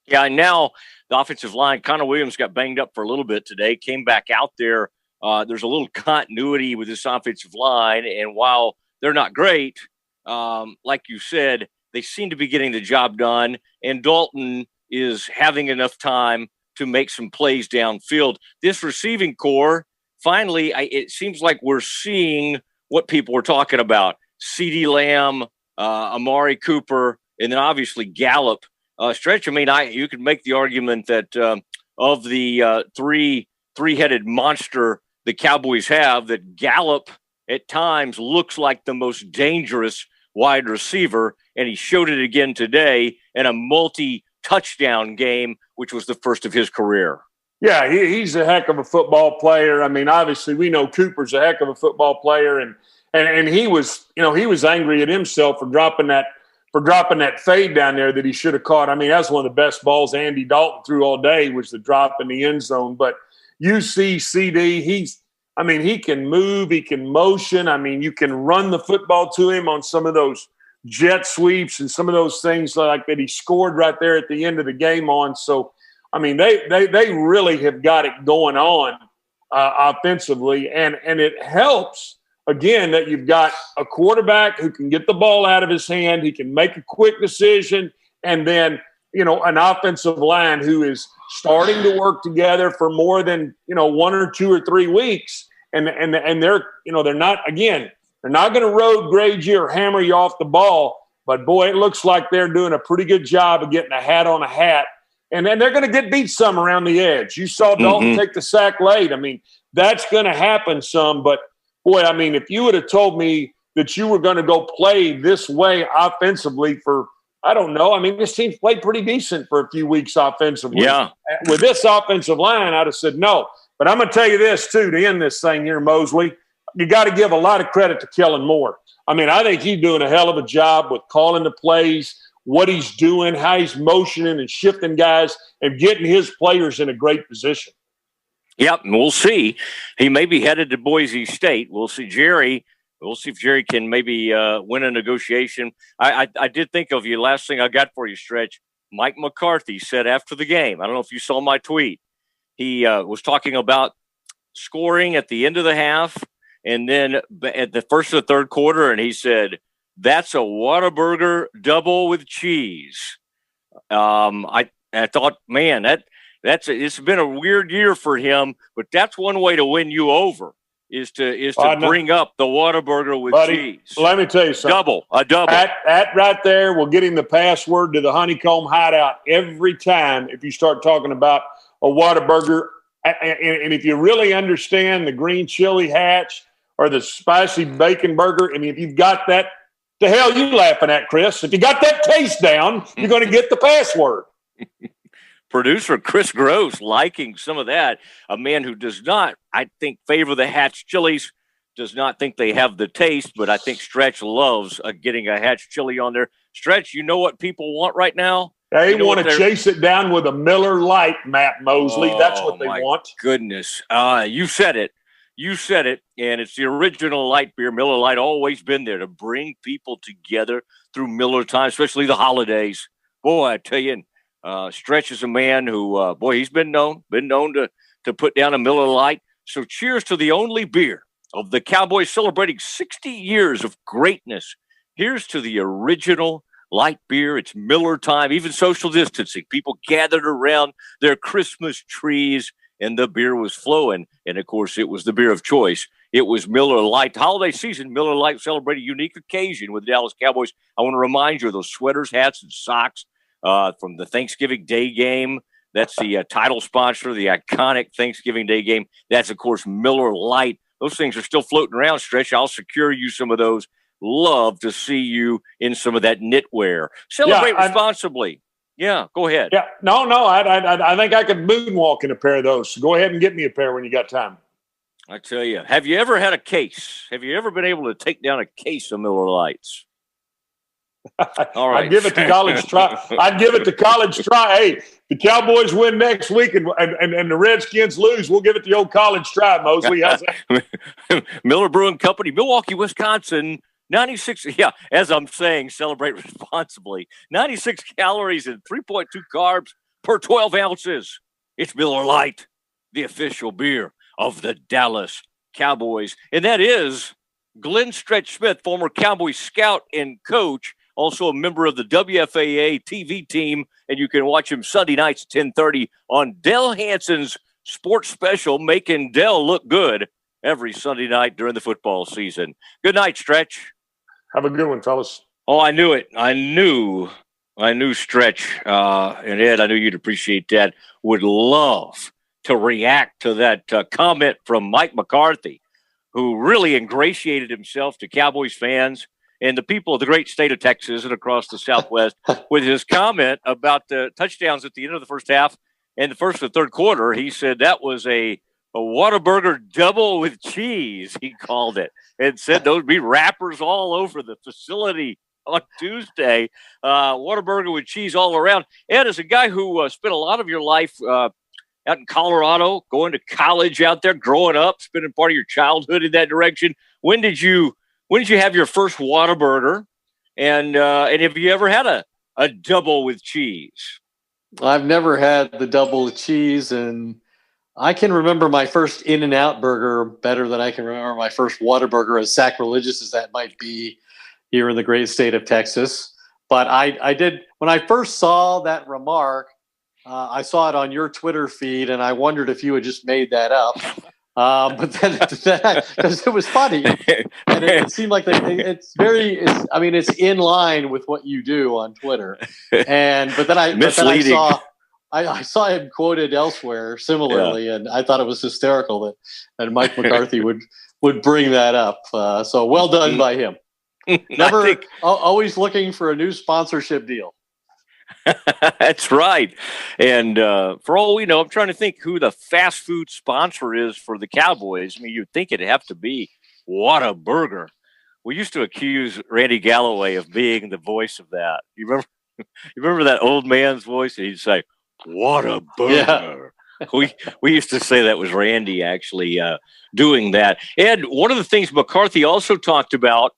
Yeah, and now the offensive line, Connor Williams got banged up for a little bit today, came back out there. There's a little continuity with this offensive line, and while they're not great, like you said, they seem to be getting the job done, and Dalton is having enough time to make some plays downfield. This receiving core, finally, it seems like we're seeing what people were talking about. CeeDee Lamb, Amari Cooper, and then obviously Gallup. Stretch, I mean, you could make the argument that of the three-headed monster the Cowboys have, that Gallup at times looks like the most dangerous wide receiver, and he showed it again today in a multi-touchdown game, which was the first of his career. Yeah, he's a heck of a football player. I mean, obviously, we know Cooper's a heck of a football player, and he was, he was angry at himself for dropping that fade down there that he should have caught. I mean, that's one of the best balls Andy Dalton threw all day, was the drop in the end zone. But you see CD, he can move, he can motion. I mean, you can run the football to him on some of those jet sweeps and some of those things like that he scored right there at the end of the game on. So, I mean, they really have got it going on offensively, and it helps, again, that you've got a quarterback who can get the ball out of his hand, he can make a quick decision, and then, an offensive line who is starting to work together for more than, 1 or 2 or 3 weeks. And they're, they're not going to road grade you or hammer you off the ball, but boy, it looks like they're doing a pretty good job of getting a hat on a hat. And then they're going to get beat some around the edge. You saw Dalton take the sack late. I mean, that's going to happen some, but boy, I mean, if you would have told me that you were going to go play this way offensively for, I don't know. I mean, this team's played pretty decent for a few weeks offensively. Yeah. With this offensive line, I'd have said no. But I'm going to tell you this, too, to end this thing here, Mosley. You got to give a lot of credit to Kellen Moore. I mean, I think he's doing a hell of a job with calling the plays, what he's doing, how he's motioning and shifting guys and getting his players in a great position. Yep, and we'll see. He may be headed to Boise State. We'll see Jerry. We'll see if Jerry can maybe win a negotiation. I did think of you. Last thing I got for you, Stretch. Mike McCarthy said after the game, I don't know if you saw my tweet, he was talking about scoring at the end of the half and then at the first of the third quarter, and he said, that's a Whataburger double with cheese. I thought, man, it's been a weird year for him, but that's one way to win you over is to bring up the Whataburger with cheese. Let me tell you something. A double. That right there will get him the password to the Honeycomb Hideout every time if you start talking about a Whataburger. And if you really understand the green chili hatch or the spicy bacon burger, I mean, if you've got that, the hell you laughing at, Chris? If you got that taste down, you're going to get the password. Producer Chris Gross liking some of that. A man who does not, I think, favor the Hatch chilies, does not think they have the taste, but I think Stretch loves getting a Hatch chili on there. Stretch, you know what people want right now? They want to chase it down with a Miller Lite, Matt Mosley. That's what they want. Goodness. You said it. You said it, and it's the original light beer. Miller Lite always been there to bring people together through Miller time, especially the holidays. Boy, I tell you, Stretch is a man who, he's been known to put down a Miller Lite. So cheers to the only beer of the Cowboys celebrating 60 years of greatness. Here's to the original light beer. It's Miller time, even social distancing. People gathered around their Christmas trees, and the beer was flowing. And, of course, it was the beer of choice. It was Miller Lite. Holiday season, Miller Lite celebrated a unique occasion with the Dallas Cowboys. I want to remind you of those sweaters, hats, and socks from the Thanksgiving Day game. That's the title sponsor, the iconic Thanksgiving Day game. That's, of course, Miller Lite. Those things are still floating around, Stretch. I'll secure you some of those. Love to see you in some of that knitwear. Celebrate responsibly. Yeah, go ahead. Yeah, no, I think I could moonwalk in a pair of those. So go ahead and get me a pair when you got time. I tell you, have you ever had a case? Have you ever been able to take down a case of Miller Lights? All right. I'd give it to college try. I'd give it to college try. Hey, the Cowboys win next week and the Redskins lose. We'll give it the old college try, Mosley. How's that? Miller Brewing Company, Milwaukee, Wisconsin. 96, yeah, as I'm saying, celebrate responsibly. 96 calories and 3.2 carbs per 12 ounces. It's Miller Lite, the official beer of the Dallas Cowboys. And that is Glenn Stretch Smith, former Cowboy scout and coach, also a member of the WFAA TV team. And you can watch him Sunday nights at 10:30 on Dell Hanson's sports special, making Dell look good every Sunday night during the football season. Good night, Stretch. Have a good one, fellas. Oh, I knew it. I knew Stretch and Ed, I knew you'd appreciate that, would love to react to that comment from Mike McCarthy, who really ingratiated himself to Cowboys fans and the people of the great state of Texas and across the Southwest with his comment about the touchdowns at the end of the first half and the first and third quarter. He said that was a Whataburger double with cheese, he called it, and said those would be wrappers all over the facility on Tuesday. Whataburger with cheese all around. Ed, as a guy who spent a lot of your life out in Colorado, going to college out there, growing up, spending part of your childhood in that direction, when did you have your first Whataburger? And have you ever had a double with cheese? I've never had the double with cheese, and I can remember my first In-N-Out burger better than I can remember my first Whataburger, as sacrilegious as that might be here in the great state of Texas. But I did, when I first saw that remark, I saw it on your Twitter feed, and I wondered if you had just made that up. But then, because it was funny, and it seemed like it's in line with what you do on Twitter. But then I saw him quoted elsewhere similarly, and I thought it was hysterical that Mike McCarthy would bring that up. So well done by him. Always looking for a new sponsorship deal. That's right. And for all we know, I'm trying to think who the fast food sponsor is for the Cowboys. I mean, you'd think it'd have to be Whataburger. We used to accuse Randy Galloway of being the voice of that. You remember that old man's voice? He'd say, Whataburger. Yeah. We used to say that was Randy actually doing that. Ed, one of the things McCarthy also talked about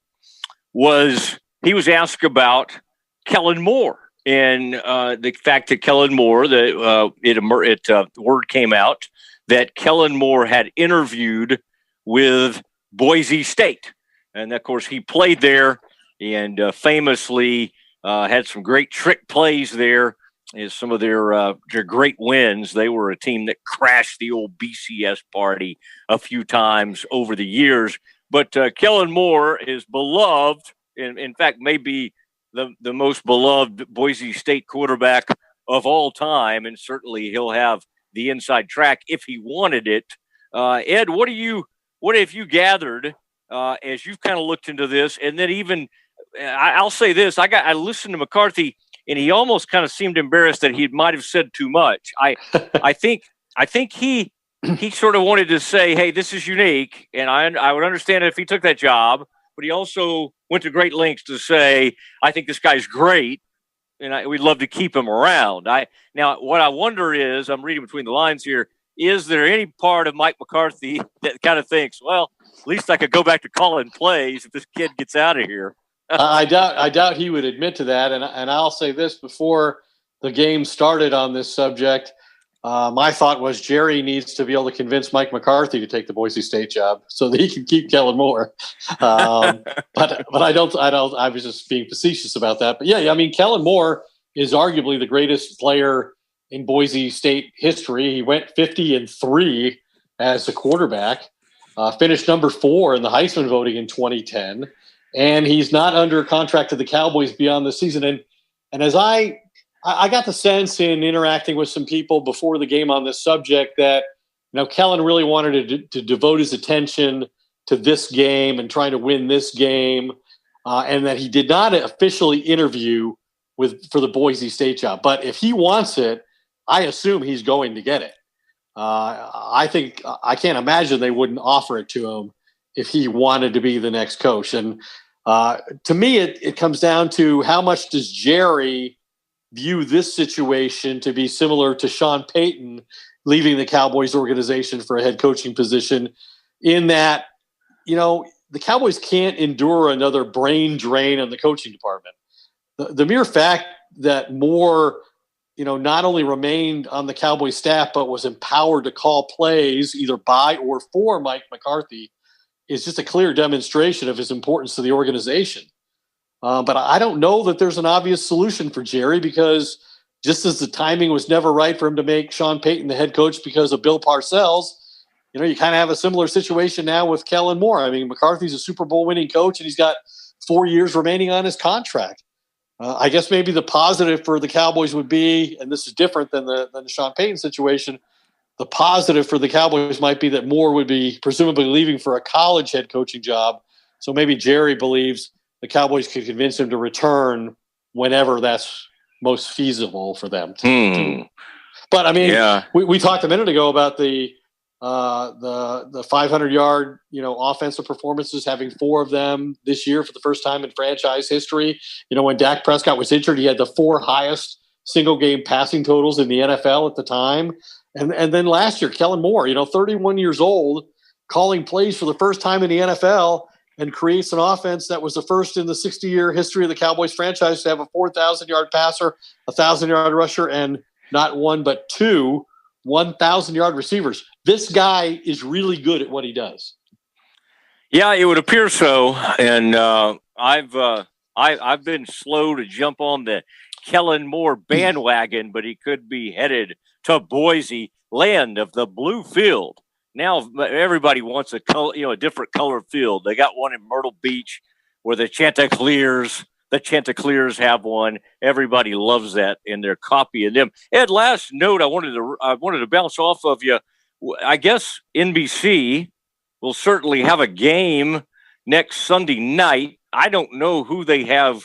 was he was asked about Kellen Moore. And the fact that Kellen Moore, word came out that Kellen Moore had interviewed with Boise State. And, of course, he played there and famously had some great trick plays there. As some of their great wins. They were a team that crashed the old BCS party a few times over the years. But Kellen Moore is beloved, and in fact, maybe the most beloved Boise State quarterback of all time, and certainly he'll have the inside track if he wanted it. Ed, what have you gathered as you've kind of looked into this? And then even I'll say this: I listened to McCarthy, and he almost kind of seemed embarrassed that he might have said too much. I think he sort of wanted to say, "Hey, this is unique," and I would understand it if he took that job. But he also went to great lengths to say, "I think this guy's great, and we'd love to keep him around." Now, what I wonder is, I'm reading between the lines here. Is there any part of Mike McCarthy that kind of thinks, "Well, at least I could go back to calling plays if this kid gets out of here"? I doubt he would admit to that. And I'll say this before the game started on this subject. My thought was Jerry needs to be able to convince Mike McCarthy to take the Boise State job so that he can keep Kellen Moore. But I was just being facetious about that. But yeah, I mean, Kellen Moore is arguably the greatest player in Boise State history. He went 50-3 as a quarterback, finished number 4 in the Heisman voting in 2010. And he's not under contract to the Cowboys beyond the season. And as I got the sense in interacting with some people before the game on this subject that, Kellen really wanted to devote his attention to this game and trying to win this game, and that he did not officially interview for the Boise State job. But if he wants it, I assume he's going to get it. I can't imagine they wouldn't offer it to him if he wanted to be the next coach. And To me, it comes down to how much does Jerry view this situation to be similar to Sean Payton leaving the Cowboys organization for a head coaching position, in that, the Cowboys can't endure another brain drain on the coaching department. The mere fact that Moore, not only remained on the Cowboys staff, but was empowered to call plays either by or for Mike McCarthy is just a clear demonstration of his importance to the organization. But I don't know that there's an obvious solution for Jerry, because just as the timing was never right for him to make Sean Payton the head coach because of Bill Parcells, you kind of have a similar situation now with Kellen Moore. I mean, McCarthy's a Super Bowl winning coach, and he's got 4 years remaining on his contract. I guess maybe the positive for the Cowboys would be, and this is different than the Sean Payton situation, the positive for the Cowboys might be that Moore would be presumably leaving for a college head coaching job. So maybe Jerry believes the Cowboys could convince him to return whenever that's most feasible for them to do. But I mean, we talked a minute ago about the 500-yard, offensive performances, having 4 of them this year for the first time in franchise history. When Dak Prescott was injured, he had the 4 highest single-game passing totals in the NFL at the time. And then last year, Kellen Moore, 31 years old, calling plays for the first time in the NFL, and creates an offense that was the first in the 60-year history of the Cowboys franchise to have a 4,000-yard passer, a 1,000-yard rusher, and not one but 2 1,000-yard receivers. This guy is really good at what he does. Yeah, it would appear so. And I've been slow to jump on the Kellen Moore bandwagon, but he could be headed to Boise, land of the blue field. Now everybody wants a color, a different color field. They got one in Myrtle Beach where the Chanticleers have one. Everybody loves that, and they're copying them. Ed, last note I wanted to bounce off of you. I guess NBC will certainly have a game next Sunday night. I don't know who they have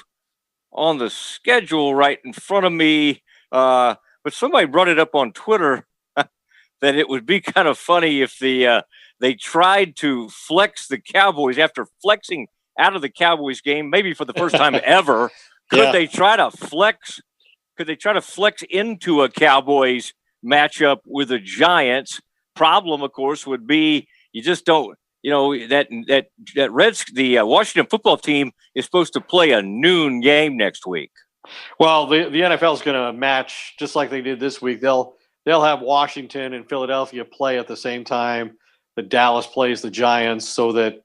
on the schedule right in front of me, but somebody brought it up on Twitter that it would be kind of funny if they tried to flex the Cowboys after flexing out of the Cowboys game, maybe for the first time ever. Could they try to flex? Could they try to flex into a Cowboys matchup with the Giants? Problem, of course, would be you just don't. The Washington football team is supposed to play a noon game next week. Well, the NFL is going to match just like they did this week. They'll have Washington and Philadelphia play at the same time that Dallas plays the Giants, so that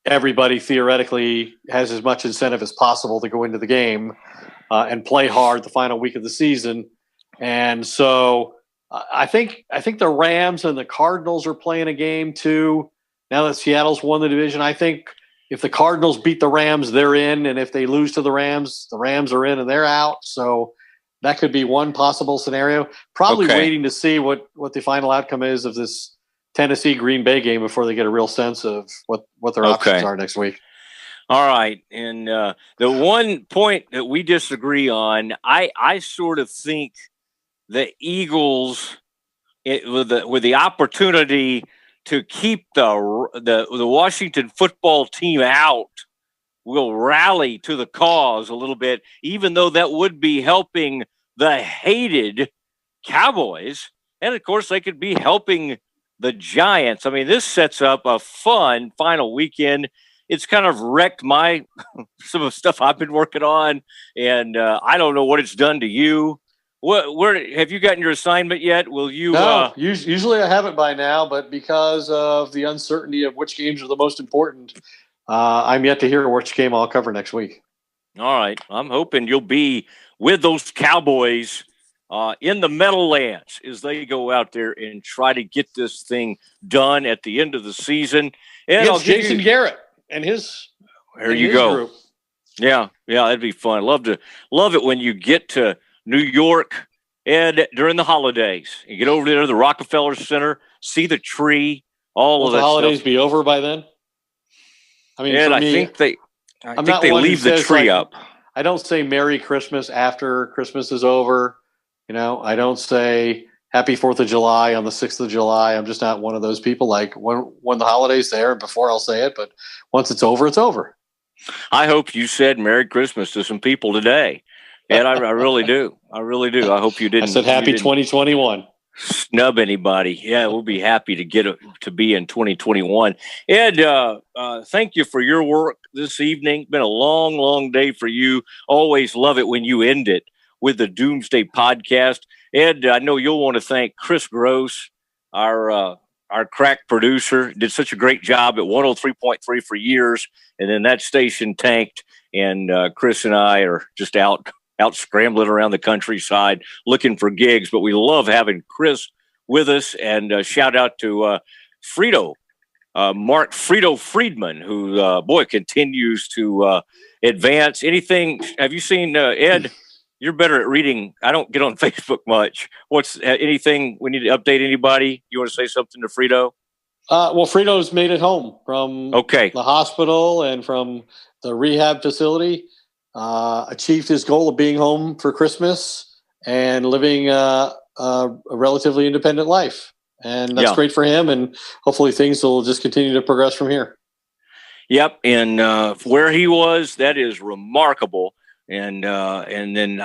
everybody theoretically has as much incentive as possible to go into the game and play hard the final week of the season. And so I think the Rams and the Cardinals are playing a game too. Now that Seattle's won the division, I think if the Cardinals beat the Rams, they're in. And if they lose to the Rams are in and they're out. So that could be one possible scenario. Probably waiting to see what the final outcome is of this Tennessee-Green Bay game before they get a real sense of what their options are next week. All right. And the one point that we disagree on, I sort of think the Eagles, with the opportunity to keep the Washington football team out, will rally to the cause a little bit, even though that would be helping the hated Cowboys. And, of course, they could be helping the Giants. I mean, this sets up a fun final weekend. It's kind of wrecked some of the stuff I've been working on, and I don't know what it's done to you. Where have you gotten your assignment yet? Will you? No, usually I have it by now, but because of the uncertainty of which games are the most important, I'm yet to hear which game I'll cover next week. All right. I'm hoping you'll be with those Cowboys in the Meadowlands as they go out there and try to get this thing done at the end of the season. And against Jason Garrett and his group. Yeah, that'd be fun. Love it when you get to New York and during the holidays. You get over there to the Rockefeller Center, see the tree, all of that. Will the holidays stuff be over by then? I mean, and I think they leave the tree up. I don't say Merry Christmas after Christmas is over. I don't say Happy 4th of July on the 6th of July. I'm just not one of those people. Like when the holiday's there, before I'll say it, but once it's over, it's over. I hope you said Merry Christmas to some people today. And I really do. I really do. I hope you didn't. I said Happy 2021. Snub anybody. Yeah, we'll be happy to be in 2021. Ed, thank you for your work this evening. Been a long, long day for you. Always love it when you end it with the Doomsday podcast. Ed, I know you'll want to thank Chris Gross, our crack producer. Did such a great job at 103.3 for years, and then that station tanked, and Chris and I are just out scrambling around the countryside looking for gigs. But we love having Chris with us, and shout out to Mark Frito Friedman, who continues to advance. Anything? Have you seen Ed? You're better at reading. I don't get on Facebook much. What's anything we need to update anybody? You want to say something to Frito? Well, Frito's made it home from the hospital and from the rehab facility. Achieved his goal of being home for Christmas and living a relatively independent life. And that's great for him. And hopefully things will just continue to progress from here. Yep. And where he was, that is remarkable. And then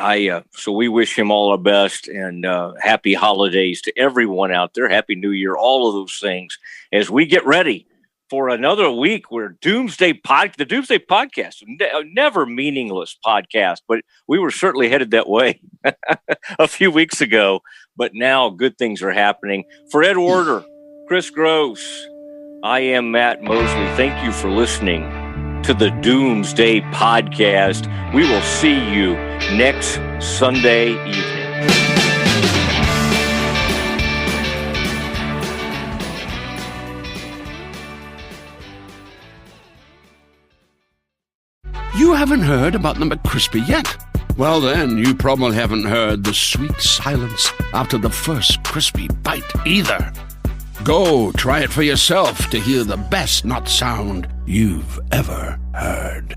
so we wish him all our best, and happy holidays to everyone out there. Happy New Year, all of those things as we get ready for another week where the Doomsday podcast, never meaningless podcast, but we were certainly headed that way a few weeks ago, but now good things are happening. For Ed Werder, Chris Gross, I am Matt Mosley. Thank you for listening to the Doomsday podcast. We will see you next Sunday evening. You haven't heard about the McCrispy yet? Well, then, you probably haven't heard the sweet silence after the first crispy bite either. Go try it for yourself to hear the best not sound you've ever heard.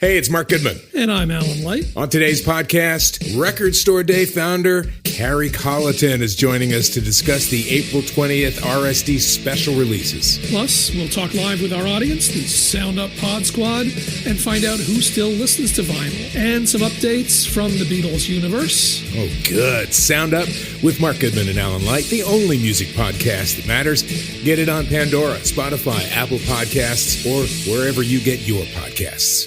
Hey, it's Mark Goodman. And I'm Alan Light. On today's podcast, Record Store Day founder Carrie Colleton is joining us to discuss the April 20th RSD special releases. Plus, we'll talk live with our audience, the Sound Up Pod Squad, and find out who still listens to vinyl. And some updates from the Beatles universe. Oh, good. Sound Up with Mark Goodman and Alan Light, the only music podcast that matters. Get it on Pandora, Spotify, Apple Podcasts, or wherever you get your podcasts.